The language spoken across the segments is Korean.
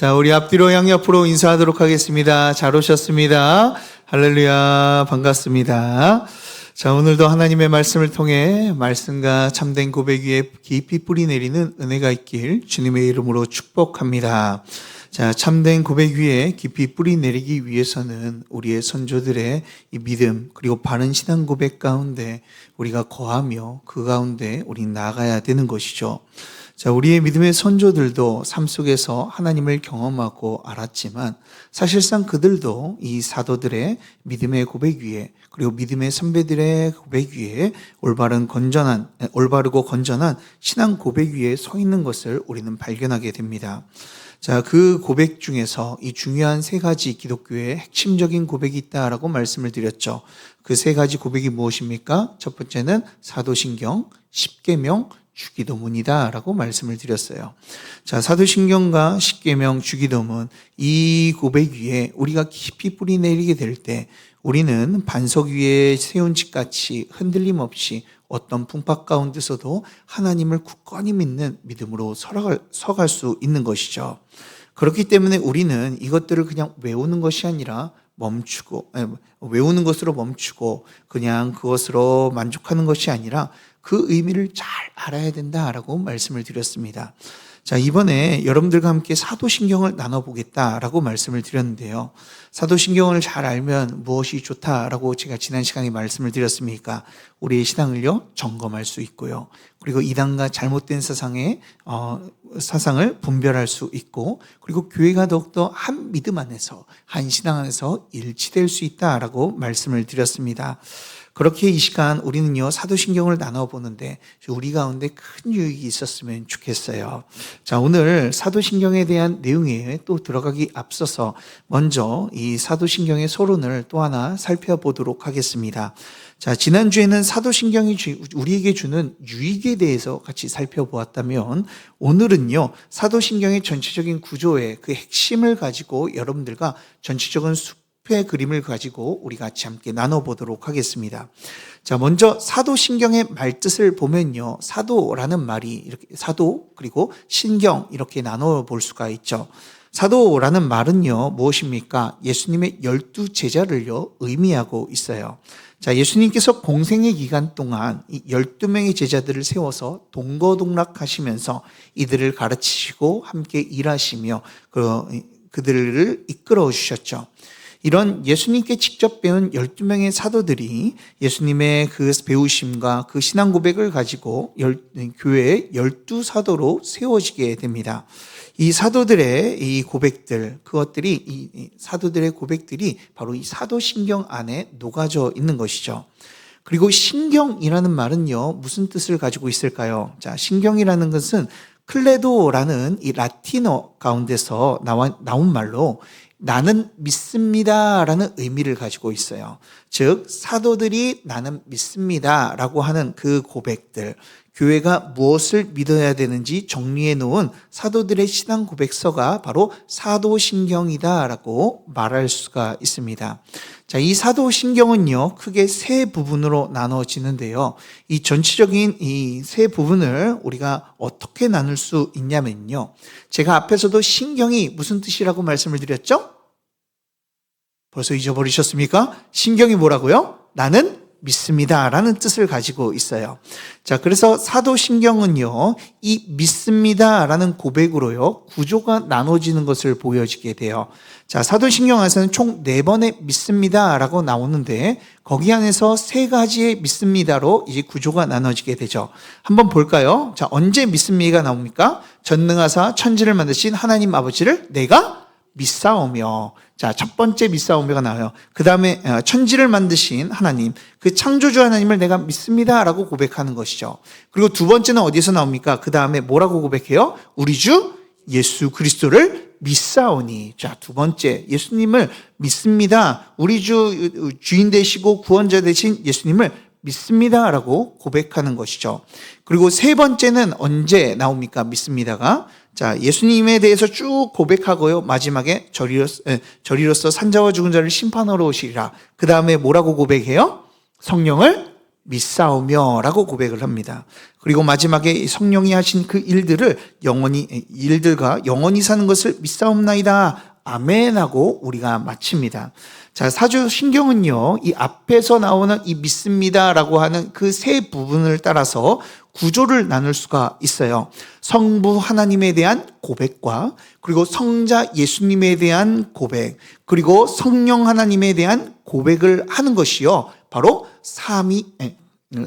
자, 우리 앞뒤로 양옆으로 인사하도록 하겠습니다. 잘 오셨습니다. 할렐루야, 반갑습니다. 자, 오늘도 하나님의 말씀을 통해 말씀과 참된 고백 위에 깊이 뿌리 내리는 은혜가 있길 주님의 이름으로 축복합니다. 자, 참된 고백 위에 깊이 뿌리 내리기 위해서는 우리의 선조들의 이 믿음 그리고 바른 신앙 고백 가운데 우리가 거하며 그 가운데 우리 나아가야 되는 것이죠. 자, 우리의 믿음의 선조들도 삶 속에서 하나님을 경험하고 알았지만 사실상 그들도 이 사도들의 믿음의 고백 위에 그리고 믿음의 선배들의 고백 위에 올바르고 건전한 신앙 고백 위에 서 있는 것을 우리는 발견하게 됩니다. 자, 그 고백 중에서 이 중요한 세 가지 기독교의 핵심적인 고백이 있다라고 말씀을 드렸죠. 그 세 가지 고백이 무엇입니까? 첫 번째는 사도신경, 십계명, 주기도문이다라고 말씀을 드렸어요. 자, 사도신경과 십계명, 주기도문 이 고백 위에 우리가 깊이 뿌리 내리게 될 때 우리는 반석 위에 세운 집같이 흔들림 없이 어떤 풍파 가운데서도 하나님을 굳건히 믿는 믿음으로 서갈 수 있는 것이죠. 그렇기 때문에 우리는 이것들을 그냥 외우는 것이 아니라 외우는 것으로 멈추고 그냥 그것으로 만족하는 것이 아니라 그 의미를 잘 알아야 된다라고 말씀을 드렸습니다. 자, 이번에 여러분들과 함께 사도신경을 나눠보겠다라고 말씀을 드렸는데요. 사도신경을 잘 알면 무엇이 좋다라고 제가 지난 시간에 말씀을 드렸습니까? 우리의 신앙을요, 점검할 수 있고요. 그리고 이단과 잘못된 사상을 분별할 수 있고, 그리고 교회가 더욱더 한 믿음 안에서, 한 신앙 안에서 일치될 수 있다라고 말씀을 드렸습니다. 그렇게 이 시간 우리는요, 사도신경을 나눠보는데 우리 가운데 큰 유익이 있었으면 좋겠어요. 자, 오늘 사도신경에 대한 내용에 또 들어가기 앞서서 먼저 이 사도신경의 서론을 또 하나 살펴보도록 하겠습니다. 자, 지난주에는 사도신경이 우리에게 주는 유익에 대해서 같이 살펴보았다면 오늘은요, 사도신경의 전체적인 구조의 그 핵심을 가지고 여러분들과 전체적인 의 그림을 가지고 우리 같이 함께 나눠보도록 하겠습니다. 자, 먼저 사도신경의 말뜻을 보면요, 사도라는 말이 이렇게 사도 그리고 신경 이렇게 나눠 볼 수가 있죠. 사도라는 말은요, 무엇입니까? 예수님의 12 제자를요 의미하고 있어요. 자, 예수님께서 공생의 기간 동안 이 12명의 제자들을 세워서 동거동락하시면서 이들을 가르치시고 함께 일하시며 그들을 이끌어 주셨죠. 이런 예수님께 직접 배운 12명의 사도들이 예수님의 그 배우심과 그 신앙 고백을 가지고 교회의 12사도로 세워지게 됩니다. 이 사도들의 이 고백들, 이 사도들의 고백들이 바로 이 사도신경 안에 녹아져 있는 것이죠. 그리고 신경이라는 말은요, 무슨 뜻을 가지고 있을까요? 자, 신경이라는 것은 클레도라는 이 라틴어 가운데서 나온 말로 나는 믿습니다라는 의미를 가지고 있어요. 즉, 사도들이 나는 믿습니다라고 하는 그 고백들, 교회가 무엇을 믿어야 되는지 정리해 놓은 사도들의 신앙 고백서가 바로 사도신경이다라고 말할 수가 있습니다. 자, 이 사도신경은요, 크게 세 부분으로 나눠지는데요. 이 전체적인 이 세 부분을 우리가 어떻게 나눌 수 있냐면요. 제가 앞에서도 신경이 무슨 뜻이라고 말씀을 드렸죠? 벌써 잊어버리셨습니까? 신경이 뭐라고요? 나는 믿습니다 라는 뜻을 가지고 있어요. 자, 그래서 사도신경은요, 이 믿습니다 라는 고백으로요, 구조가 나눠지는 것을 보여지게 돼요. 자, 사도신경 안에서는 총 4번의 믿습니다 라고 나오는데 거기 안에서 3가지의 믿습니다로 이제 구조가 나눠지게 되죠. 한번 볼까요? 자, 언제 믿습니다가 나옵니까? 전능하사 천지를 만드신 하나님 아버지를 내가 믿사오며. 자, 첫 번째 믿사오며가 나와요. 그 다음에 천지를 만드신 하나님, 그 창조주 하나님을 내가 믿습니다 라고 고백하는 것이죠. 그리고 두 번째는 어디서 나옵니까? 그 다음에 뭐라고 고백해요? 우리 주 예수 그리스도를 믿사오니. 자, 두 번째 예수님을 믿습니다. 우리 주인 되시고 구원자 되신 예수님을 믿습니다 라고 고백하는 것이죠. 그리고 세 번째는 언제 나옵니까? 믿습니다가. 자, 예수님에 대해서 쭉 고백하고요. 마지막에 저리로서 산자와 죽은 자를 심판하러 오시리라. 그 다음에 뭐라고 고백해요? 성령을 믿사오며 라고 고백을 합니다. 그리고 마지막에 성령이 하신 그 일들과 영원히 사는 것을 믿사옵나이다. 아멘 하고 우리가 마칩니다. 자, 사도신경은요, 이 앞에서 나오는 이 믿습니다라고 하는 그 세 부분을 따라서 구조를 나눌 수가 있어요. 성부 하나님에 대한 고백과, 그리고 성자 예수님에 대한 고백, 그리고 성령 하나님에 대한 고백을 하는 것이요, 바로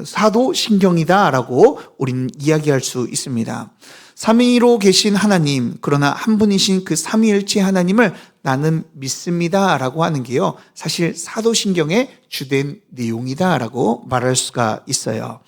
사도신경이다라고 우리는 이야기할 수 있습니다. 삼위로 계신 하나님, 그러나 한 분이신 그 삼위일체 하나님을 나는 믿습니다라고 하는 게요, 사실 사도신경의 주된 내용이다라고 말할 수가 있어요.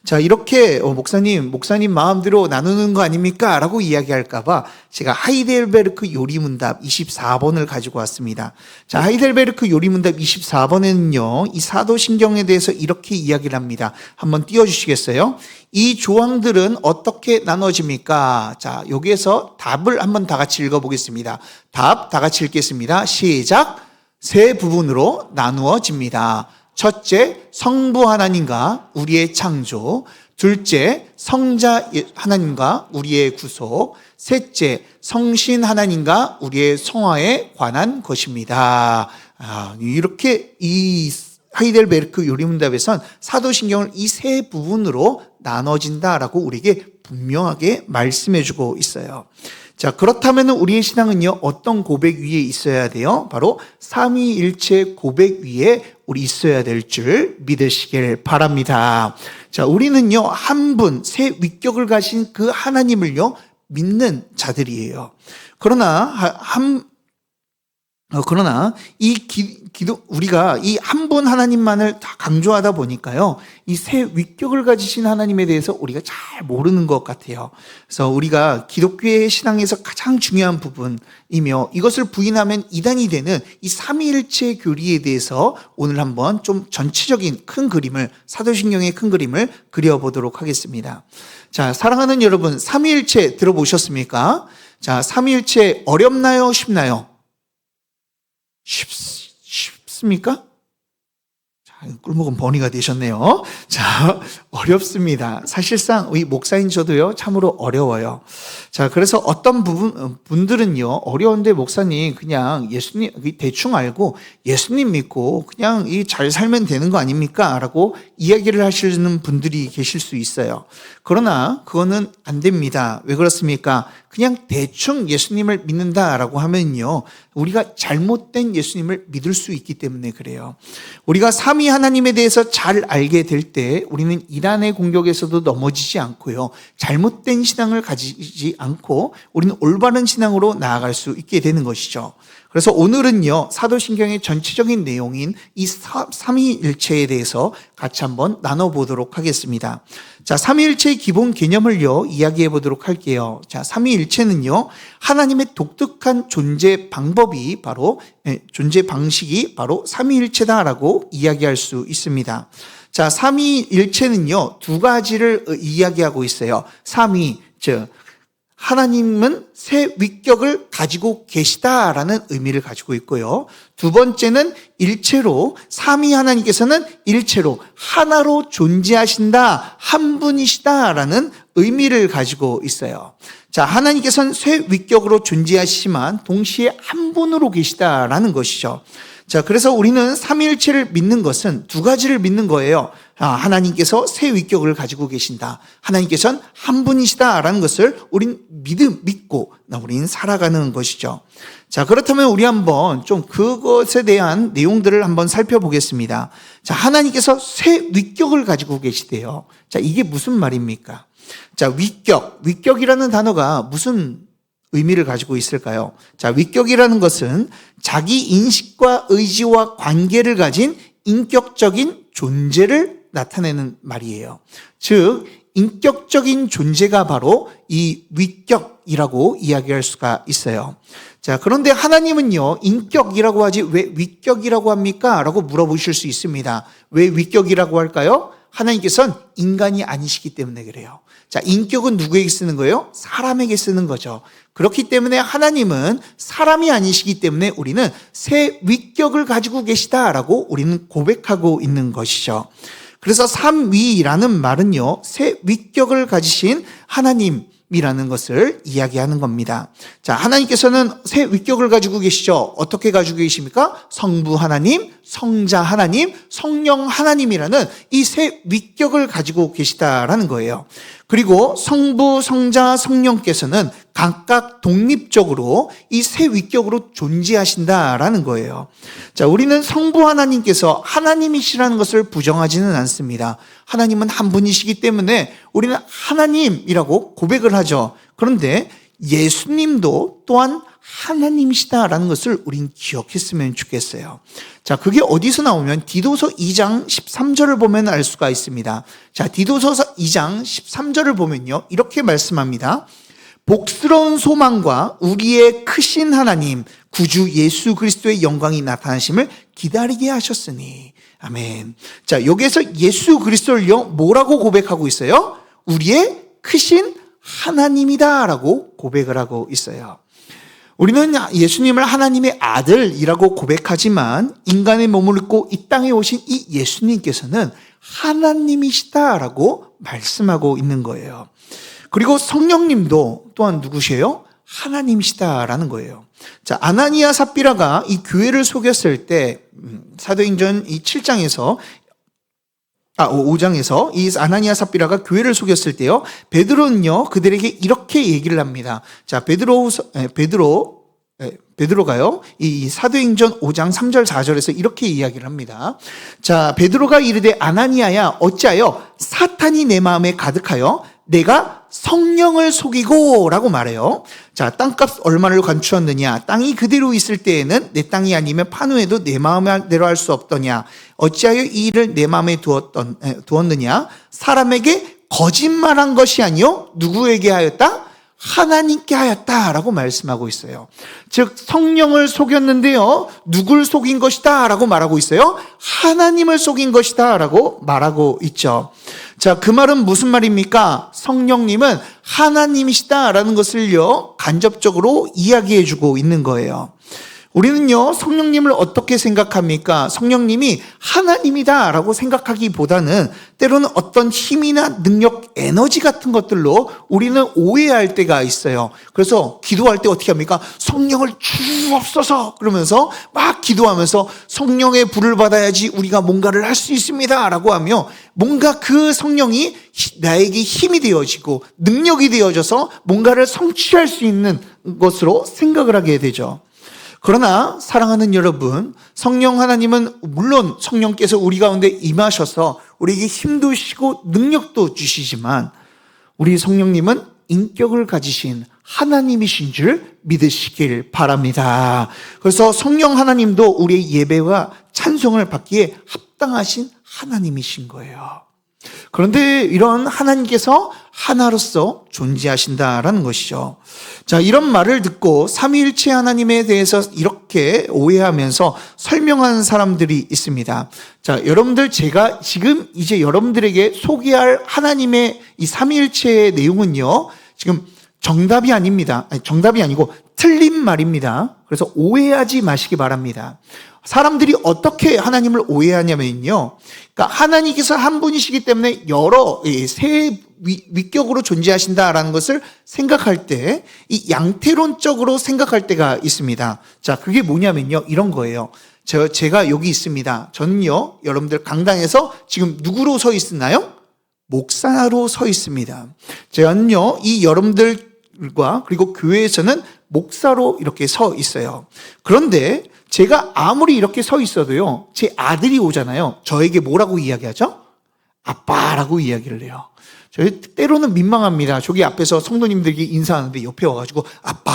자, 이렇게 목사님 마음대로 나누는 거 아닙니까? 라고 이야기할까봐 제가 하이델베르크 요리문답 24번을 가지고 왔습니다. 자, 하이델베르크 요리문답 24번에는요, 이 사도신경에 대해서 이렇게 이야기를 합니다. 한번 띄워주시겠어요? 이 조항들은 어떻게 나눠집니까? 자, 여기에서 답을 한번 다 같이 읽어보겠습니다. 답 다 같이 읽겠습니다. 시작! 세 부분으로 나누어집니다. 첫째, 성부 하나님과 우리의 창조. 둘째, 성자 하나님과 우리의 구속. 셋째, 성신 하나님과 우리의 성화에 관한 것입니다. 이렇게 이 하이델베르크 요리문답에선 사도신경을 이 세 부분으로 나눠진다라고 우리에게 분명하게 말씀해주고 있어요. 자, 그렇다면 우리의 신앙은요, 어떤 고백 위에 있어야 돼요? 바로 삼위일체 고백 위에 우리 있어야 될 줄 믿으시길 바랍니다. 자, 우리는요, 한 분, 세 위격을 가신 그 하나님을요, 믿는 자들이에요. 그러나 우리가 이 한 분 하나님만을 다 강조하다 보니까요, 이 세 위격을 가지신 하나님에 대해서 우리가 잘 모르는 것 같아요. 그래서 우리가 기독교의 신앙에서 가장 중요한 부분이며, 이것을 부인하면 이단이 되는 이 삼위일체 교리에 대해서 오늘 한번 좀 전체적인 큰 그림을, 사도신경의 큰 그림을 그려보도록 하겠습니다. 자, 사랑하는 여러분, 삼위일체 들어보셨습니까? 자, 삼위일체 어렵나요? 쉽나요? 쉽습니까? 자, 꿀먹은 버니가 되셨네요. 자, 어렵습니다. 사실상 이 목사인 저도요, 참으로 어려워요. 자, 그래서 어떤 분들은요, 어려운데 목사님 그냥 예수님 대충 알고 예수님 믿고 그냥 잘 살면 되는 거 아닙니까? 라고 이야기를 하시는 분들이 계실 수 있어요. 그러나 그거는 안 됩니다. 왜 그렇습니까? 그냥 대충 예수님을 믿는다라고 하면요, 우리가 잘못된 예수님을 믿을 수 있기 때문에 그래요. 우리가 삼위 하나님에 대해서 잘 알게 될 때 우리는 이단의 공격에서도 넘어지지 않고요, 잘못된 신앙을 가지지 않고 우리는 올바른 신앙으로 나아갈 수 있게 되는 것이죠. 그래서 오늘은요, 사도신경의 전체적인 내용인 이 삼위일체에 대해서 같이 한번 나눠보도록 하겠습니다. 자, 삼위일체의 기본 개념을요, 이야기해 보도록 할게요. 자, 삼위일체는요, 하나님의 독특한 존재 방식이 바로 삼위일체다라고 이야기할 수 있습니다. 자, 삼위일체는요, 두 가지를 이야기하고 있어요. 삼위, 즉 하나님은 세 위격을 가지고 계시다라는 의미를 가지고 있고요. 두 번째는 일체로, 삼위 하나님께서는 일체로 하나로 존재하신다, 한 분이시다라는 의미를 가지고 있어요. 자, 하나님께서는 세 위격으로 존재하시지만 동시에 한 분으로 계시다라는 것이죠. 자, 그래서 우리는 삼위일체를 믿는 것은 두 가지를 믿는 거예요. 하나님께서 세 위격을 가지고 계신다, 하나님께서는 한 분이시다라는 것을 우린 믿고 우린 살아가는 것이죠. 자, 그렇다면 우리 한번 좀 그것에 대한 내용들을 한번 살펴보겠습니다. 자, 하나님께서 세 위격을 가지고 계시대요. 자, 이게 무슨 말입니까? 자, 위격이라는 단어가 무슨 의미를 가지고 있을까요? 자, 위격이라는 것은 자기 인식과 의지와 관계를 가진 인격적인 존재를 나타내는 말이에요. 즉, 인격적인 존재가 바로 이 위격이라고 이야기할 수가 있어요. 자, 그런데 하나님은요, 인격이라고 하지 왜 위격이라고 합니까? 라고 물어보실 수 있습니다. 왜 위격이라고 할까요? 하나님께서는 인간이 아니시기 때문에 그래요. 자, 인격은 누구에게 쓰는 거예요? 사람에게 쓰는 거죠. 그렇기 때문에 하나님은 사람이 아니시기 때문에 우리는 새 위격을 가지고 계시다라고 우리는 고백하고 있는 것이죠. 그래서 삼위라는 말은요, 세 위격을 가지신 하나님이라는 것을 이야기하는 겁니다. 자, 하나님께서는 세 위격을 가지고 계시죠. 어떻게 가지고 계십니까? 성부 하나님, 성자 하나님, 성령 하나님이라는 이 세 위격을 가지고 계시다라는 거예요. 그리고 성부, 성자, 성령께서는 각각 독립적으로 이 세 위격으로 존재하신다라는 거예요. 자, 우리는 성부 하나님께서 하나님이시라는 것을 부정하지는 않습니다. 하나님은 한 분이시기 때문에 우리는 하나님이라고 고백을 하죠. 그런데 예수님도 또한 하나님이시다라는 것을 우린 기억했으면 좋겠어요. 자, 그게 어디서 나오면 디도서 2장 13절을 보면 알 수가 있습니다. 자, 디도서 2장 13절을 보면요, 이렇게 말씀합니다. 복스러운 소망과 우리의 크신 하나님 구주 예수 그리스도의 영광이 나타나심을 기다리게 하셨으니. 아멘. 자, 여기에서 예수 그리스도를요, 뭐라고 고백하고 있어요? 우리의 크신 하나님이다라고 고백을 하고 있어요. 우리는 예수님을 하나님의 아들이라고 고백하지만 인간의 몸을 입고 이 땅에 오신 이 예수님께서는 하나님이시다라고 말씀하고 있는 거예요. 그리고 성령님도 또한 누구시에요? 하나님이시다라는 거예요. 자, 아나니아 삽비라가 이 교회를 속였을 때 사도행전 이 7장에서 5장에서 이 아나니아 삽비라가 교회를 속였을 때요, 베드로는요, 그들에게 이렇게 얘기를 합니다. 자, 베드로가요, 이 사도행전 5장 3절 4절에서 이렇게 이야기를 합니다. 자, 베드로가 이르되 아나니아야 어찌하여 사탄이 내 마음에 가득하여 내가 성령을 속이고 라고 말해요. 자, 땅값 얼마를 감추었느냐? 땅이 그대로 있을 때에는 내 땅이 아니면 판후에도 내 마음대로 할 수 없더냐? 어찌하여 이 일을 내 마음에 두었느냐? 사람에게 거짓말한 것이 아니요 누구에게 하였다? 하나님께 하였다라고 말씀하고 있어요. 즉 성령을 속였는데요, 누굴 속인 것이다라고 말하고 있어요? 하나님을 속인 것이다라고 말하고 있죠. 자, 그 말은 무슨 말입니까? 성령님은 하나님이시다라는 것을요, 간접적으로 이야기해주고 있는 거예요. 우리는요, 성령님을 어떻게 생각합니까? 성령님이 하나님이다라고 생각하기보다는 때로는 어떤 힘이나 능력, 에너지 같은 것들로 우리는 오해할 때가 있어요. 그래서 기도할 때 어떻게 합니까? 성령을 주옵소서 그러면서 막 기도하면서 성령의 불을 받아야지 우리가 뭔가를 할 수 있습니다 라고 하며 뭔가 그 성령이 나에게 힘이 되어지고 능력이 되어져서 뭔가를 성취할 수 있는 것으로 생각을 하게 되죠. 그러나 사랑하는 여러분, 성령 하나님은 물론 성령께서 우리 가운데 임하셔서 우리에게 힘도 주시고 능력도 주시지만 우리 성령님은 인격을 가지신 하나님이신 줄 믿으시길 바랍니다. 그래서 성령 하나님도 우리의 예배와 찬송을 받기에 합당하신 하나님이신 거예요. 그런데 이런 하나님께서 하나로서 존재하신다라는 것이죠. 자, 이런 말을 듣고 삼위일체 하나님에 대해서 이렇게 오해하면서 설명하는 사람들이 있습니다. 자, 여러분들, 제가 지금 이제 여러분들에게 소개할 하나님의 이 삼위일체의 내용은요, 지금 정답이 아닙니다. 정답이 아니고 틀린 말입니다. 그래서 오해하지 마시기 바랍니다. 사람들이 어떻게 하나님을 오해하냐면요, 그러니까 하나님께서 한 분이시기 때문에 여러 세 위격으로 존재하신다라는 것을 생각할 때 이 양태론적으로 생각할 때가 있습니다. 자, 그게 뭐냐면요, 이런 거예요. 제가 여기 있습니다. 저는요, 여러분들 강당에서 지금 누구로 서 있나요? 목사로 서 있습니다. 저는요, 이 여러분들과 그리고 교회에서는 목사로 이렇게 서 있어요. 그런데 제가 아무리 이렇게 서 있어도요, 제 아들이 오잖아요. 저에게 뭐라고 이야기하죠? 아빠라고 이야기를 해요. 저희 때로는 민망합니다. 저기 앞에서 성도님들이 인사하는데 옆에 와가지고 아빠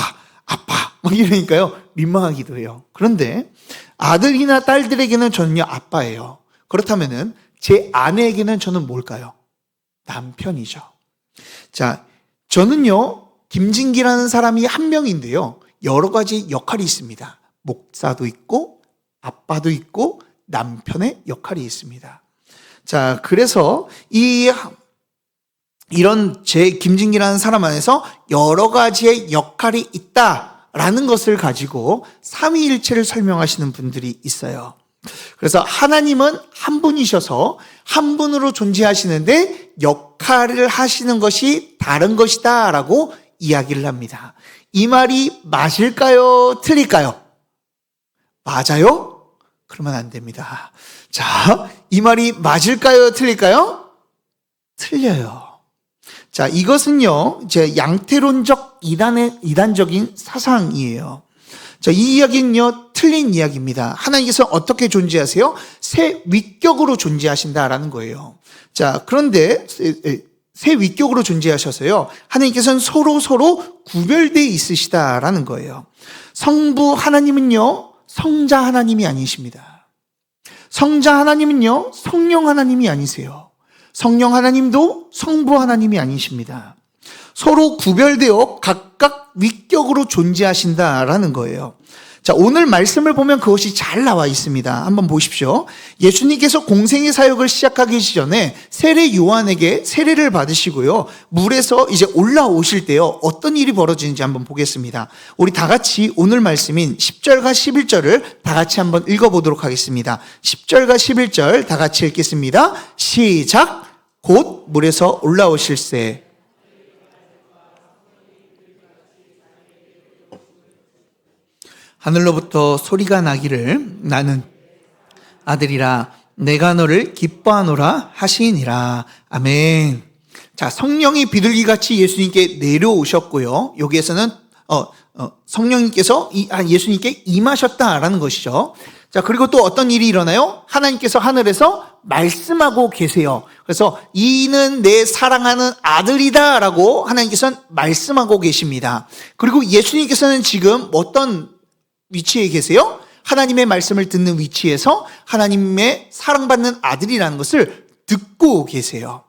막 이러니까요, 민망하기도 해요. 그런데 아들이나 딸들에게는 저는요, 아빠예요. 그렇다면은 제 아내에게는 저는 뭘까요? 남편이죠. 자, 저는요, 김진기라는 사람이 한 명인데요, 여러 가지 역할이 있습니다. 목사도 있고 아빠도 있고 남편의 역할이 있습니다. 자, 그래서 이런 제 김진기라는 사람 안에서 여러 가지의 역할이 있다라는 것을 가지고 삼위일체를 설명하시는 분들이 있어요. 그래서 하나님은 한 분이셔서 한 분으로 존재하시는데 역할을 하시는 것이 다른 것이다 라고 이야기를 합니다. 이 말이 맞을까요? 틀릴까요? 맞아요? 그러면 안 됩니다. 자, 이 말이 맞을까요? 틀릴까요? 틀려요. 자, 이것은요, 이제 양태론적 이단적인 사상이에요. 자, 이 이야기는요, 틀린 이야기입니다. 하나님께서 어떻게 존재하세요? 새 위격으로 존재하신다라는 거예요. 자, 그런데 새 위격으로 존재하셔서요, 하나님께서는 서로 구별되어 있으시다라는 거예요. 성부 하나님은요, 성자 하나님이 아니십니다. 성자 하나님은요, 성령 하나님이 아니세요. 성령 하나님도 성부 하나님이 아니십니다. 서로 구별되어 각각 위격으로 존재하신다라는 거예요. 자, 오늘 말씀을 보면 그것이 잘 나와 있습니다. 한번 보십시오. 예수님께서 공생의 사역을 시작하기 전에 세례 요한에게 세례를 받으시고요, 물에서 이제 올라오실 때요, 어떤 일이 벌어지는지 한번 보겠습니다. 우리 다 같이 오늘 말씀인 10절과 11절을 다 같이 한번 읽어보도록 하겠습니다. 10절과 11절 다 같이 읽겠습니다. 시작. 곧 물에서 올라오실세. 하늘로부터 소리가 나기를 나는 아들이라 내가 너를 기뻐하노라 하시니라. 아멘. 자, 성령이 비둘기같이 예수님께 내려오셨고요, 여기에서는 성령님께서 예수님께 임하셨다라는 것이죠. 자, 그리고 또 어떤 일이 일어나요? 하나님께서 하늘에서 말씀하고 계세요. 그래서 이는 내 사랑하는 아들이다 라고 하나님께서는 말씀하고 계십니다. 그리고 예수님께서는 지금 어떤 위치에 계세요? 하나님의 말씀을 듣는 위치에서 하나님의 사랑받는 아들이라는 것을 듣고 계세요.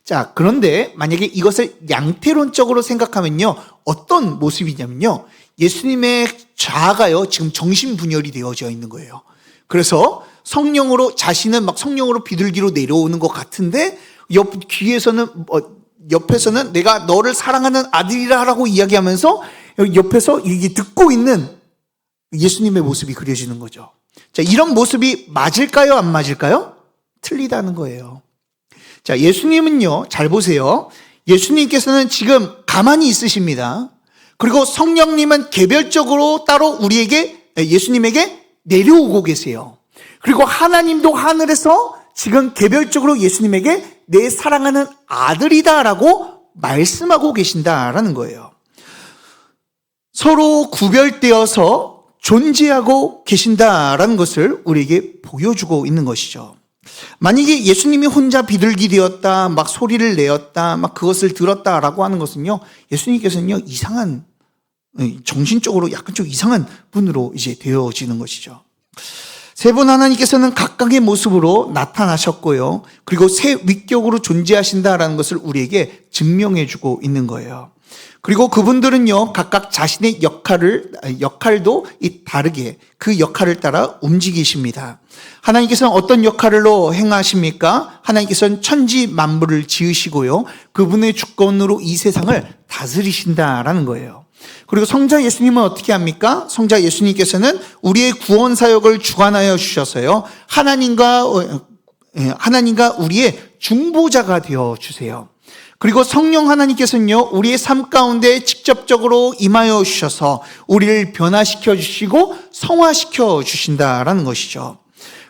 자, 그런데 만약에 이것을 양태론적으로 생각하면요, 어떤 모습이냐면요, 예수님의 자아가요, 지금 정신분열이 되어져 있는 거예요. 그래서 성령으로, 자신은 막 성령으로 비둘기로 내려오는 것 같은데, 옆에서는 내가 너를 사랑하는 아들이라 라고 이야기하면서 옆에서 이게 듣고 있는 예수님의 모습이 그려지는 거죠. 자, 이런 모습이 맞을까요? 안 맞을까요? 틀리다는 거예요. 자, 예수님은요, 잘 보세요. 예수님께서는 지금 가만히 있으십니다. 그리고 성령님은 개별적으로 따로 예수님에게 내려오고 계세요. 그리고 하나님도 하늘에서 지금 개별적으로 예수님에게 내 사랑하는 아들이다라고 말씀하고 계신다라는 거예요. 서로 구별되어서 존재하고 계신다라는 것을 우리에게 보여주고 있는 것이죠. 만약에 예수님이 혼자 비둘기 되었다, 막 소리를 내었다, 막 그것을 들었다라고 하는 것은요, 예수님께서는요, 이상한, 정신적으로 약간 좀 이상한 분으로 이제 되어지는 것이죠. 세 분 하나님께서는 각각의 모습으로 나타나셨고요, 그리고 새 위격으로 존재하신다라는 것을 우리에게 증명해주고 있는 거예요. 그리고 그분들은요, 각각 자신의 역할도 다르게 그 역할을 따라 움직이십니다. 하나님께서는 어떤 역할로 행하십니까? 하나님께서는 천지 만물을 지으시고요, 그분의 주권으로 이 세상을 다스리신다라는 거예요. 그리고 성자 예수님은 어떻게 합니까? 성자 예수님께서는 우리의 구원 사역을 주관하여 주셔서요, 하나님과 우리의 중보자가 되어 주세요. 그리고 성령 하나님께서는요, 우리의 삶 가운데 직접적으로 임하여 주셔서 우리를 변화시켜 주시고 성화시켜 주신다라는 것이죠.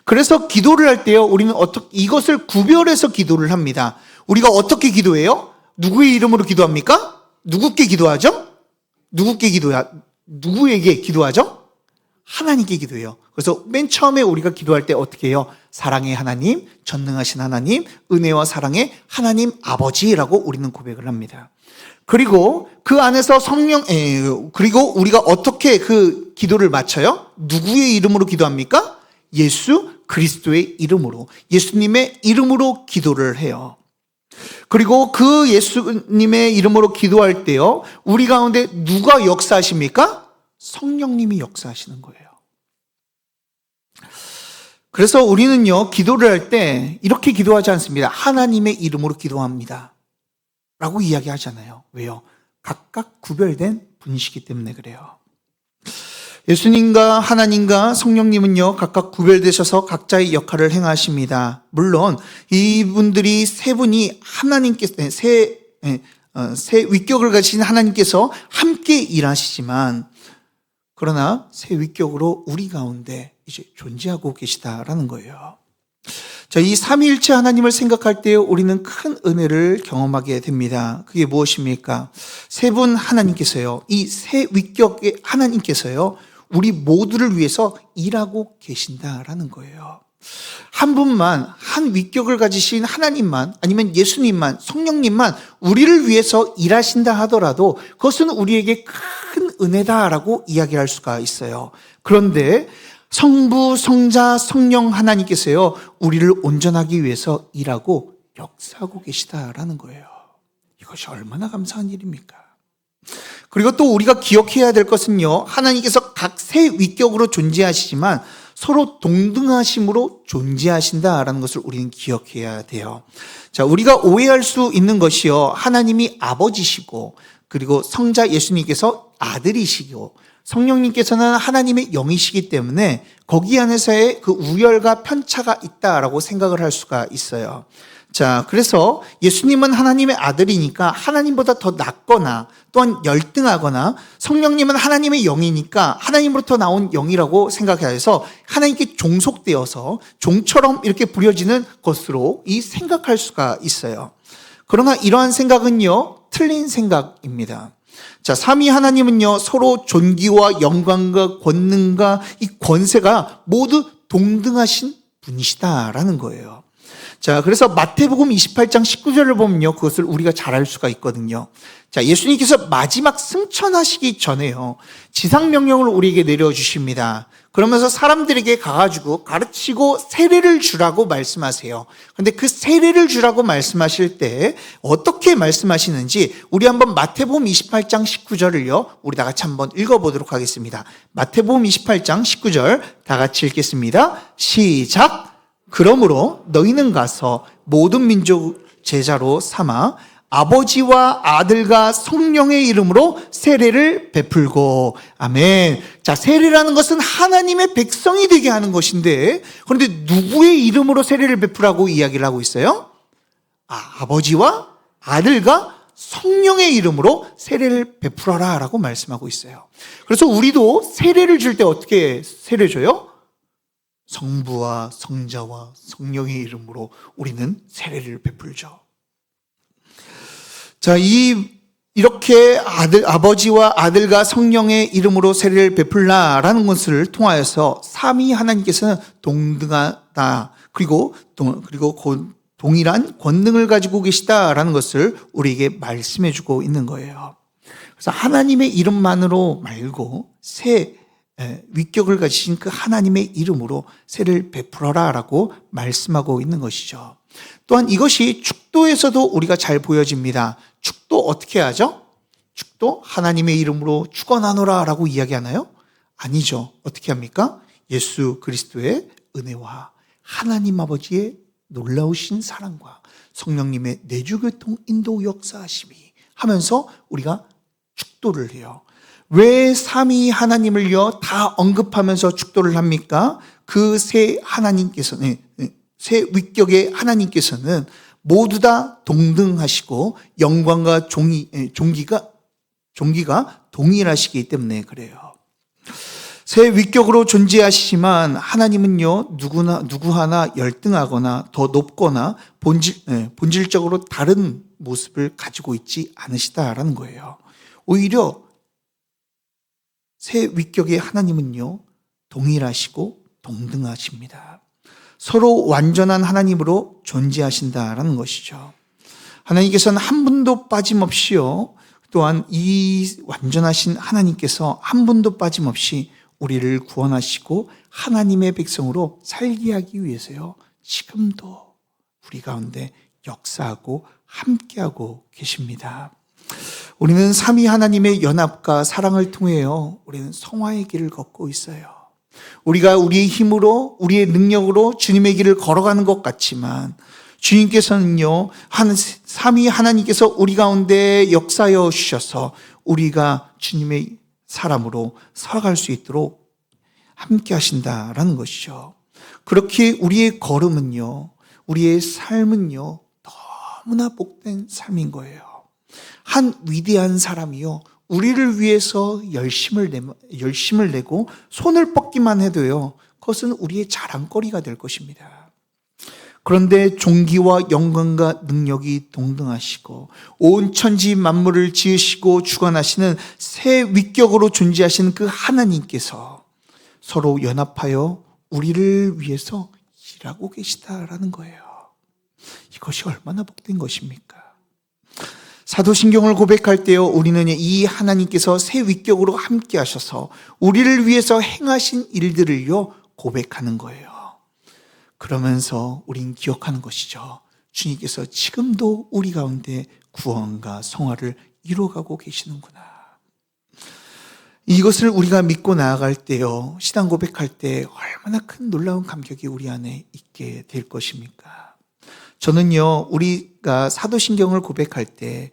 그래서 기도를 할 때요, 우리는 이것을 구별해서 기도를 합니다. 우리가 어떻게 기도해요? 누구의 이름으로 기도합니까? 누구께 기도하죠? 누구에게 기도하죠? 하나님께 기도해요. 그래서 맨 처음에 우리가 기도할 때 어떻게 해요? 사랑의 하나님, 전능하신 하나님, 은혜와 사랑의 하나님 아버지라고 우리는 고백을 합니다. 그리고 그 안에서 그리고 우리가 어떻게 그 기도를 마쳐요? 누구의 이름으로 기도합니까? 예수 그리스도의 이름으로, 예수님의 이름으로 기도를 해요. 그리고 그 예수님의 이름으로 기도할 때요, 우리 가운데 누가 역사하십니까? 성령님이 역사하시는 거예요. 그래서 우리는요, 기도를 할 때 이렇게 기도하지 않습니다. 하나님의 이름으로 기도합니다 라고 이야기하잖아요. 왜요? 각각 구별된 분이시기 때문에 그래요. 예수님과 하나님과 성령님은요, 각각 구별되셔서 각자의 역할을 행하십니다. 물론 이분들이 세 분이 하나님께서 세 위격을 가진 하나님께서 함께 일하시지만, 그러나 세 위격으로 우리 가운데 이제 존재하고 계시다라는 거예요. 자, 이 삼위일체 하나님을 생각할 때 우리는 큰 은혜를 경험하게 됩니다. 그게 무엇입니까? 세 분 하나님께서요, 이 세 위격의 하나님께서요, 우리 모두를 위해서 일하고 계신다라는 거예요. 한 분만, 한 위격을 가지신 하나님만, 아니면 예수님만, 성령님만 우리를 위해서 일하신다 하더라도 그것은 우리에게 큰 은혜다라고 이야기할 수가 있어요. 그런데 성부, 성자, 성령 하나님께서요, 우리를 온전하기 위해서 일하고 역사하고 계시다라는 거예요. 이것이 얼마나 감사한 일입니까? 그리고 또 우리가 기억해야 될 것은요, 하나님께서 각 세 위격으로 존재하시지만 서로 동등하심으로 존재하신다라는 것을 우리는 기억해야 돼요. 자, 우리가 오해할 수 있는 것이요, 하나님이 아버지시고, 그리고 성자 예수님께서 아들이시고, 성령님께서는 하나님의 영이시기 때문에 거기 안에서의 그 우열과 편차가 있다라고 생각을 할 수가 있어요. 자, 그래서 예수님은 하나님의 아들이니까 하나님보다 더 낫거나 또한 열등하거나, 성령님은 하나님의 영이니까 하나님으로부터 나온 영이라고 생각해서 하나님께 종속되어서 종처럼 이렇게 부려지는 것으로 생각할 수가 있어요. 그러나 이러한 생각은요, 틀린 생각입니다. 자, 삼위 하나님은요, 서로 존귀와 영광과 권능과 이 권세가 모두 동등하신 분이시다라는 거예요. 자, 그래서 마태복음 28장 19절을 보면요, 그것을 우리가 잘 알 수가 있거든요. 자, 예수님께서 마지막 승천하시기 전에요, 지상명령을 우리에게 내려주십니다. 그러면서 사람들에게 가가지고 가르치고 세례를 주라고 말씀하세요. 그런데 그 세례를 주라고 말씀하실 때 어떻게 말씀하시는지 우리 한번 마태복음 28장 19절을요, 우리 다 같이 한번 읽어보도록 하겠습니다. 마태복음 28장 19절 다 같이 읽겠습니다. 시작! 그러므로 너희는 가서 모든 민족 제자로 삼아 아버지와 아들과 성령의 이름으로 세례를 베풀고. 아멘. 자, 세례라는 것은 하나님의 백성이 되게 하는 것인데, 그런데 누구의 이름으로 세례를 베풀라고 이야기를 하고 있어요? 아버지와 아들과 성령의 이름으로 세례를 베풀어라 라고 말씀하고 있어요. 그래서 우리도 세례를 줄 때 어떻게 세례 줘요? 성부와 성자와 성령의 이름으로 우리는 세례를 베풀죠. 자, 이렇게 아버지와 아들과 성령의 이름으로 세례를 베풀라라는 것을 통하여서 삼위 하나님께서는 동등하다, 그리고 동일한 권능을 가지고 계시다라는 것을 우리에게 말씀해 주고 있는 거예요. 그래서 하나님의 이름만으로 말고 세 위격을 가지신 그 하나님의 이름으로 세례를 베풀어라라고 말씀하고 있는 것이죠. 또한 이것이 축도에서도 우리가 잘 보여집니다. 축도 어떻게 하죠? 축도 하나님의 이름으로 축원하노라라고 이야기하나요? 아니죠. 어떻게 합니까? 예수 그리스도의 은혜와 하나님 아버지의 놀라우신 사랑과 성령님의 내주교통 인도 역사하심이 하면서 우리가 축도를 해요. 왜 삼위 하나님을요 다 언급하면서 축도를 합니까? 그 세 하나님께서는, 세 위격의 하나님께서는 모두 다 동등하시고 영광과 종기가 동일하시기 때문에 그래요. 세 위격으로 존재하시지만 하나님은요 누구 하나 열등하거나 더 높거나 본질적으로 다른 모습을 가지고 있지 않으시다라는 거예요. 오히려 세 위격의 하나님은요 동일하시고 동등하십니다. 서로 완전한 하나님으로 존재하신다라는 것이죠. 하나님께서는 한 분도 빠짐없이요, 또한 이 완전하신 하나님께서 한 분도 빠짐없이 우리를 구원하시고 하나님의 백성으로 살게 하기 위해서요 지금도 우리 가운데 역사하고 함께하고 계십니다. 우리는 삼위 하나님의 연합과 사랑을 통해요 우리는 성화의 길을 걷고 있어요. 우리가 우리의 힘으로, 우리의 능력으로 주님의 길을 걸어가는 것 같지만 주님께서는요 삼위 하나님께서 우리 가운데 역사하여 주셔서 우리가 주님의 사람으로 살아갈 수 있도록 함께 하신다라는 것이죠. 그렇게 우리의 걸음은요, 우리의 삶은요, 너무나 복된 삶인 거예요. 한 위대한 사람이요, 우리를 위해서 열심을 내고 손을 뻗기만 해도요, 그것은 우리의 자랑거리가 될 것입니다. 그런데 존귀와 영광과 능력이 동등하시고 온 천지 만물을 지으시고 주관하시는 새 위격으로 존재하시는 그 하나님께서 서로 연합하여 우리를 위해서 일하고 계시다라는 거예요. 이것이 얼마나 복된 것입니까? 사도신경을 고백할 때요, 우리는 이 하나님께서 새 위격으로 함께 하셔서 우리를 위해서 행하신 일들을요, 고백하는 거예요. 그러면서 우린 기억하는 것이죠. 주님께서 지금도 우리 가운데 구원과 성화를 이루어가고 계시는구나. 이것을 우리가 믿고 나아갈 때요, 신앙 고백할 때 얼마나 큰 놀라운 감격이 우리 안에 있게 될 것입니까? 저는요, 우리가 사도신경을 고백할 때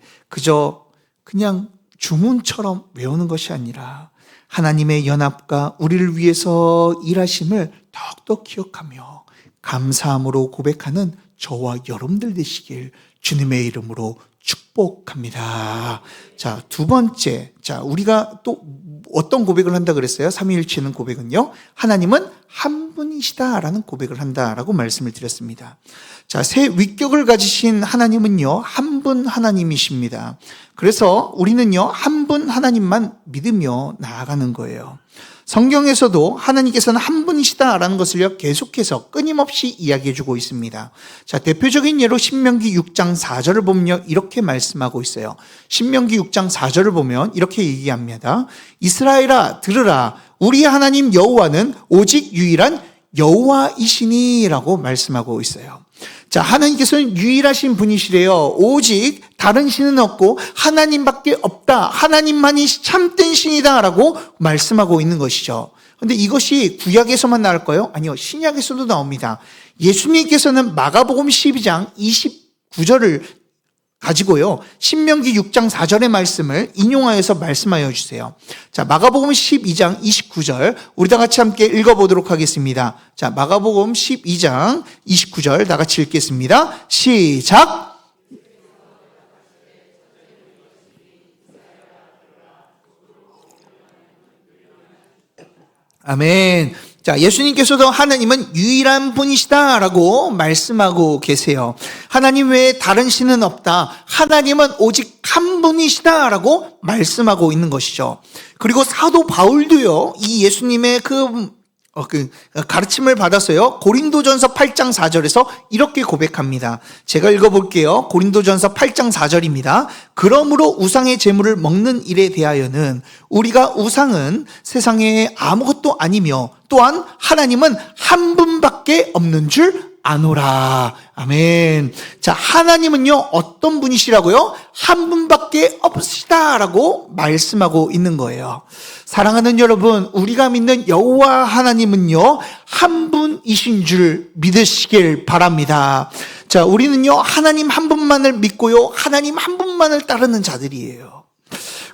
그냥 주문처럼 외우는 것이 아니라 하나님의 연합과 우리를 위해서 일하심을 더욱더 기억하며 감사함으로 고백하는 저와 여러분들 되시길 주님의 이름으로 축복합니다. 자, 두 번째. 자, 우리가 또 어떤 고백을 한다 그랬어요? 삼위일체는 고백은요, 하나님은 한 분이시다라는 고백을 한다라고 말씀을 드렸습니다. 자, 새 위격을 가지신 하나님은요, 한 분 하나님이십니다. 그래서 우리는요, 한 분 하나님만 믿으며 나아가는 거예요. 성경에서도 하나님께서는 한 분이시다라는 것을요, 계속해서 끊임없이 이야기해주고 있습니다. 자, 대표적인 예로 신명기 6장 4절을 보면요, 이렇게 말씀하고 있어요. 신명기 6장 4절을 보면 이렇게 얘기합니다. 이스라엘아 들으라, 우리 하나님 여호와는 오직 유일한 여호와이시니 라고 말씀하고 있어요. 자, 하나님께서는 유일하신 분이시래요. 오직 다른 신은 없고 하나님밖에 없다. 하나님만이 참된 신이다 라고 말씀하고 있는 것이죠. 그런데 이것이 구약에서만 나올까요? 아니요, 신약에서도 나옵니다. 예수님께서는 마가복음 12장 29절을 가지고요, 신명기 6장 4절의 말씀을 인용하여서 말씀하여 주세요. 자, 마가복음 12장 29절 우리 다 같이 함께 읽어보도록 하겠습니다. 자, 마가복음 12장 29절 다 같이 읽겠습니다. 시작! 아멘. 자, 예수님께서도 하나님은 유일한 분이시다라고 말씀하고 계세요. 하나님 외에 다른 신은 없다. 하나님은 오직 한 분이시다라고 말씀하고 있는 것이죠. 그리고 사도 바울도요, 이 예수님의 그 가르침을 받았어요. 고린도전서 8장 4절에서 이렇게 고백합니다. 제가 읽어볼게요. 고린도전서 8장 4절입니다. 그러므로 우상의 제물을 먹는 일에 대하여는 우리가 우상은 세상에 아무것도 아니며 또한 하나님은 한 분밖에 없는 줄 아노라. 아멘. 자, 하나님은요, 어떤 분이시라고요? 한 분밖에 없으시다라고 말씀하고 있는 거예요. 사랑하는 여러분, 우리가 믿는 여호와 하나님은요, 한 분이신 줄 믿으시길 바랍니다. 자, 우리는요, 하나님 한 분만을 믿고요, 하나님 한 분만을 따르는 자들이에요.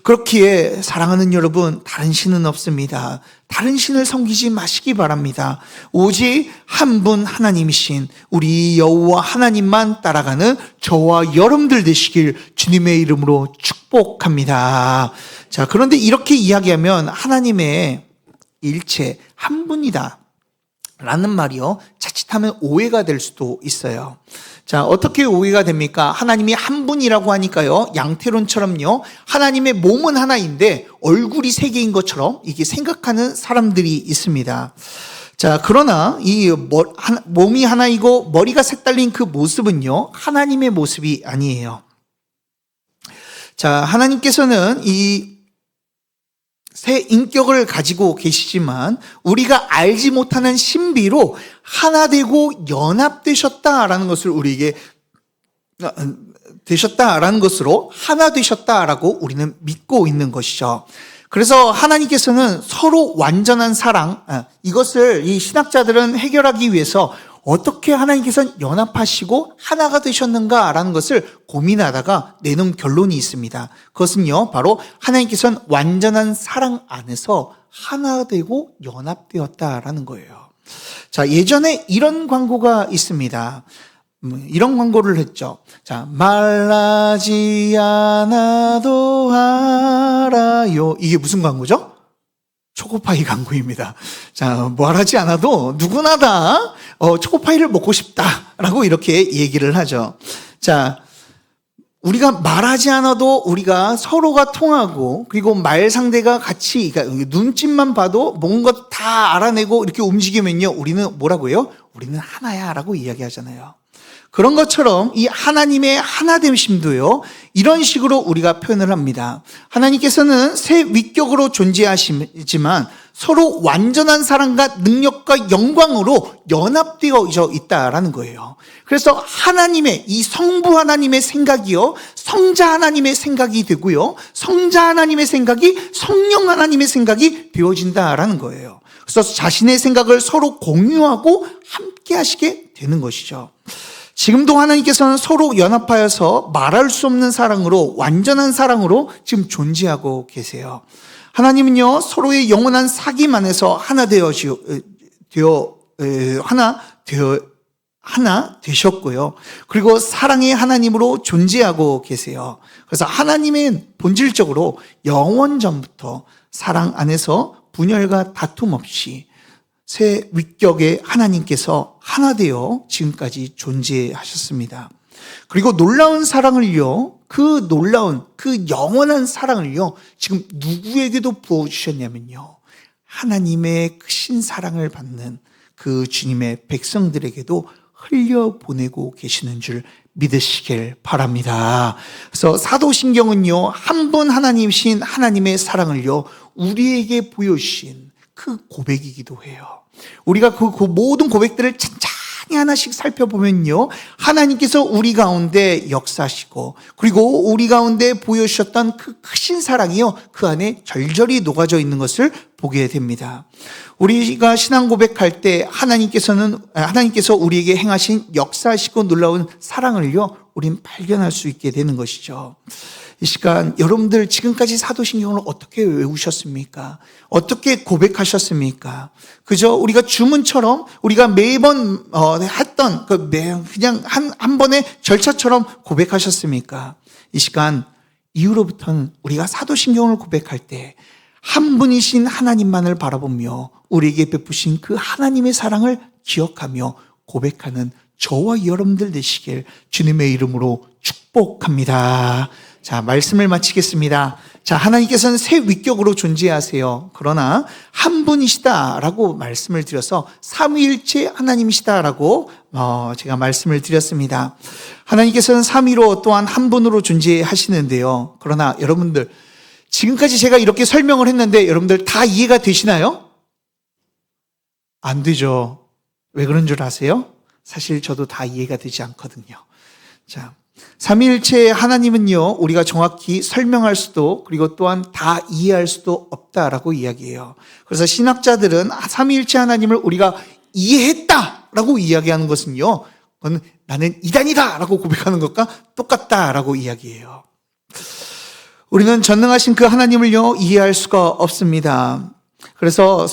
그렇기에 사랑하는 여러분, 다른 신은 없습니다. 다른 신을 섬기지 마시기 바랍니다. 오직 한 분 하나님이신 우리 여호와 하나님만 따라가는 저와 여러분들 되시길 주님의 이름으로 축복합니다. 자, 그런데 이렇게 이야기하면 하나님의 일체 한 분이다 라는 말이요, 자칫하면 오해가 될 수도 있어요. 자, 어떻게 오해가 됩니까? 하나님이 한 분이라고 하니까요, 양태론처럼요, 하나님의 몸은 하나인데 얼굴이 세 개인 것처럼 이게 생각하는 사람들이 있습니다. 자, 그러나 이 몸이 하나이고 머리가 색달린 그 모습은요, 하나님의 모습이 아니에요. 자, 하나님께서는 이 새 인격을 가지고 계시지만 우리가 알지 못하는 신비로 하나 되고 연합되셨다라는 것을 우리에게 되셨다라는 것으로 하나 되셨다라고 우리는 믿고 있는 것이죠. 그래서 하나님께서는 서로 완전한 사랑, 이것을 이 신학자들은 해결하기 위해서 어떻게 하나님께서는 연합하시고 하나가 되셨는가라는 것을 고민하다가 내놓은 결론이 있습니다. 그것은요, 바로 하나님께서는 완전한 사랑 안에서 하나 되고 연합되었다라는 거예요. 자, 예전에 이런 광고가 있습니다. 이런 광고를 했죠. 자, 말라지 않아도 알아요. 이게 무슨 광고죠? 초코파이 광고입니다. 자, 말하지 않아도 누구나 다 초코파이를 먹고 싶다라고 이렇게 얘기를 하죠. 자, 우리가 말하지 않아도 우리가 서로가 통하고, 그리고 말 상대가 같이, 그러니까 눈짓만 봐도 뭔가 다 알아내고 이렇게 움직이면요, 우리는 뭐라고요? 우리는 하나야 라고 이야기하잖아요. 그런 것처럼 이 하나님의 하나됨심도요, 이런 식으로 우리가 표현을 합니다. 하나님께서는 새 위격으로 존재하시지만 서로 완전한 사랑과 능력과 영광으로 연합되어 있다라는 거예요. 그래서 하나님의, 이 성부 하나님의 생각이요, 성자 하나님의 생각이 되고요, 성자 하나님의 생각이 성령 하나님의 생각이 되어진다라는 거예요. 그래서 자신의 생각을 서로 공유하고 함께 하시게 되는 것이죠. 지금도 하나님께서는 서로 연합하여서 말할 수 없는 사랑으로, 완전한 사랑으로 지금 존재하고 계세요. 하나님은요, 서로의 영원한 사귐 안에서 하나 되셨고요. 그리고 사랑의 하나님으로 존재하고 계세요. 그래서 하나님은 본질적으로 영원 전부터 사랑 안에서 분열과 다툼 없이 새 위격의 하나님께서 하나 되어 지금까지 존재하셨습니다. 그리고 놀라운 사랑을요, 그 영원한 사랑을요, 지금 누구에게도 부어주셨냐면요, 하나님의 크신 사랑을 받는 그 주님의 백성들에게도 흘려보내고 계시는 줄 믿으시길 바랍니다. 그래서 사도신경은요, 한 분 하나님이신 하나님의 사랑을요, 우리에게 보여주신 그 고백이기도 해요. 우리가 그 모든 고백들을 찬찬히 하나씩 살펴보면요, 하나님께서 우리 가운데 역사하시고, 그리고 우리 가운데 보여주셨던 그 크신 사랑이요, 그 안에 절절히 녹아져 있는 것을 보게 됩니다. 우리가 신앙 고백할 때 하나님께서 우리에게 행하신 역사하시고 놀라운 사랑을요, 우린 발견할 수 있게 되는 것이죠. 이 시간 여러분들 지금까지 사도신경을 어떻게 외우셨습니까? 어떻게 고백하셨습니까? 그저 우리가 주문처럼, 우리가 매번 했던 그냥 한 번의 절차처럼 고백하셨습니까? 이 시간 이후로부터는 우리가 사도신경을 고백할 때 한 분이신 하나님만을 바라보며 우리에게 베푸신 그 하나님의 사랑을 기억하며 고백하는 저와 여러분들 되시길 주님의 이름으로 축복합니다. 자, 말씀을 마치겠습니다. 자, 하나님께서는 새 위격으로 존재하세요. 그러나 한 분이시다라고 말씀을 드려서 삼위일체 하나님이시다라고 제가 말씀을 드렸습니다. 하나님께서는 삼위로 또한 한 분으로 존재하시는데요. 그러나 여러분들 지금까지 제가 이렇게 설명을 했는데 여러분들 다 이해가 되시나요? 안 되죠. 왜 그런 줄 아세요? 사실 저도 다 이해가 되지 않거든요. 자, 삼위일체의 하나님은요, 우리가 정확히 설명할 수도, 그리고 또한 다 이해할 수도 없다라고 이야기해요. 그래서 신학자들은 삼위일체 하나님을 우리가 이해했다라고 이야기하는 것은요, 그건 나는 이단이다라고 고백하는 것과 똑같다라고 이야기해요. 우리는 전능하신 그 하나님을요, 이해할 수가 없습니다. 그래서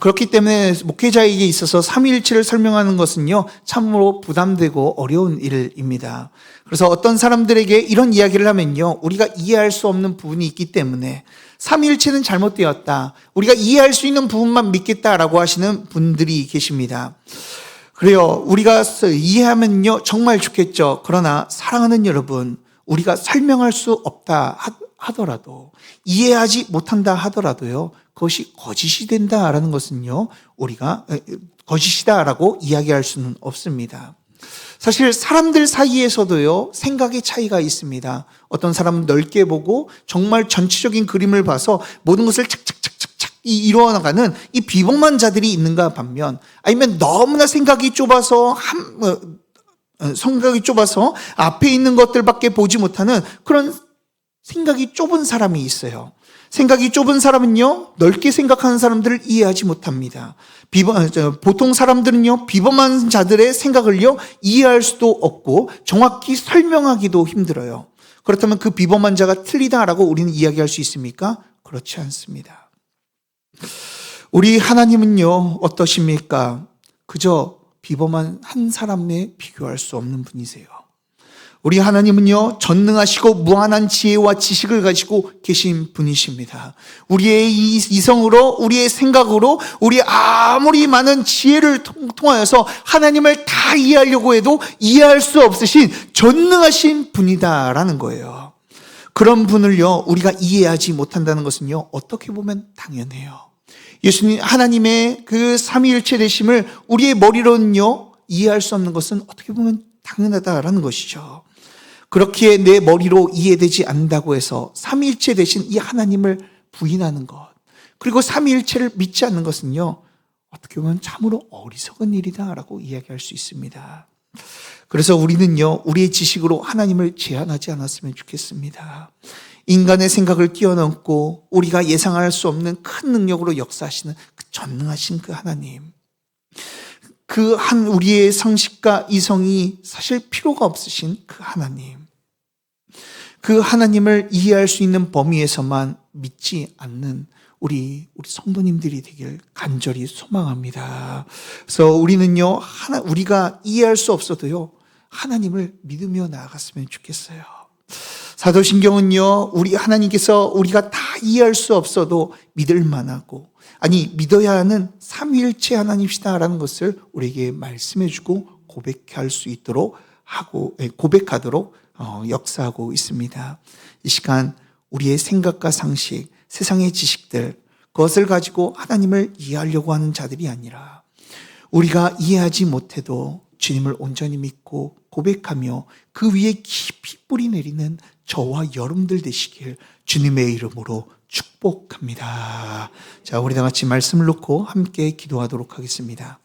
그렇기 때문에 목회자에게 있어서 삼위일체를 설명하는 것은요, 참으로 부담되고 어려운 일입니다. 그래서 어떤 사람들에게 이런 이야기를 하면요, 우리가 이해할 수 없는 부분이 있기 때문에 삼위일체는 잘못되었다, 우리가 이해할 수 있는 부분만 믿겠다라고 하시는 분들이 계십니다. 그래요, 우리가 이해하면요 정말 좋겠죠. 그러나 사랑하는 여러분, 우리가 설명할 수 없다 하더라도, 이해하지 못한다 하더라도요, 그것이 거짓이 된다라는 것은요, 우리가 거짓이다라고 이야기할 수는 없습니다. 사실 사람들 사이에서도요, 생각의 차이가 있습니다. 어떤 사람은 넓게 보고 정말 전체적인 그림을 봐서 모든 것을 착착착착착 이루어나가는 이 비범한 자들이 있는가 반면, 아니면 너무나 생각이 좁아서 앞에 있는 것들밖에 보지 못하는 그런 생각이 좁은 사람이 있어요. 생각이 좁은 사람은요, 넓게 생각하는 사람들을 이해하지 못합니다. 보통 사람들은요, 비범한 자들의 생각을요, 이해할 수도 없고 정확히 설명하기도 힘들어요. 그렇다면 그 비범한 자가 틀리다라고 우리는 이야기할 수 있습니까? 그렇지 않습니다. 우리 하나님은요, 어떠십니까? 그저 비범한 한 사람에 비교할 수 없는 분이세요. 우리 하나님은요, 전능하시고 무한한 지혜와 지식을 가지고 계신 분이십니다. 우리의 이성으로, 우리의 생각으로, 우리 아무리 많은 지혜를 통하여서 하나님을 다 이해하려고 해도 이해할 수 없으신 전능하신 분이다라는 거예요. 그런 분을요, 우리가 이해하지 못한다는 것은요, 어떻게 보면 당연해요. 예수님, 하나님의 그 삼위일체 되심을 우리의 머리로는요, 이해할 수 없는 것은 어떻게 보면 당연하다라는 것이죠. 그렇게 내 머리로 이해되지 않는다고 해서 삼위일체 되신 이 하나님을 부인하는 것, 그리고 삼위일체를 믿지 않는 것은요, 어떻게 보면 참으로 어리석은 일이다라고 이야기할 수 있습니다. 그래서 우리는요, 우리의 지식으로 하나님을 제한하지 않았으면 좋겠습니다. 인간의 생각을 뛰어넘고 우리가 예상할 수 없는 큰 능력으로 역사하시는 그 전능하신 그 하나님, 그 한 우리의 상식과 이성이 사실 필요가 없으신 그 하나님, 그 하나님을 이해할 수 있는 범위에서만 믿지 않는 우리 성도님들이 되길 간절히 소망합니다. 그래서 우리는요, 우리가 이해할 수 없어도요, 하나님을 믿으며 나아갔으면 좋겠어요. 사도신경은요, 우리 하나님께서 우리가 다 이해할 수 없어도 믿을 만하고, 믿어야 하는 삼위일체 하나님이시다라는 것을 우리에게 말씀해주고 고백할 수 있도록 고백하도록 역사하고 있습니다. 이 시간 우리의 생각과 상식, 세상의 지식들, 그것을 가지고 하나님을 이해하려고 하는 자들이 아니라 우리가 이해하지 못해도 주님을 온전히 믿고 고백하며 그 위에 깊이 뿌리 내리는 저와 여러분들 되시길 주님의 이름으로 축복합니다. 자, 우리 다 같이 말씀을 놓고 함께 기도하도록 하겠습니다.